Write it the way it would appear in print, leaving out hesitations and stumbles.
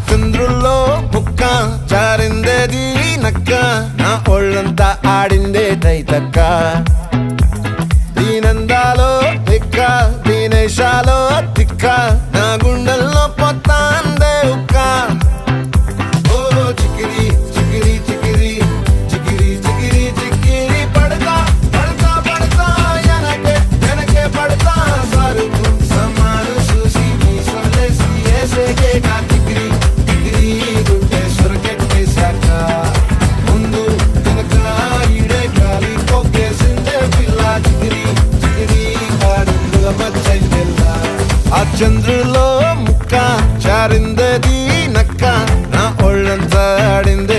చంద్రుల్లో ముక్క జారిందేది నక్క నా ఒళ్ళంతా ఆడిందే తైతక్క దీనందాలో తిక్క దీనేశాలో తిక్క నా గుండెల్లో పొత్తాందే ఉక్క ఓ చికిరి చికిరి చికిరి చికిరి చికిరి చికిరి పడతా పడతా పడతా ఎనకే ఎనకే పడతా సరుకు సమాను చూసి మీ సొల్లేసి ఏసేకే కా చికిరి చికిరి గుండె సొరకెట్టేశాక ముందు వెనక ఈడే గాలి కొక్కేసిందే పిల్ల చికిరి చికిరి ఆడుందుల మచ్చైందెల్ల ఆ చంద్రులో ముక్క జారిందేది నక్క నా ఒళ్ళంతా ఆడిందే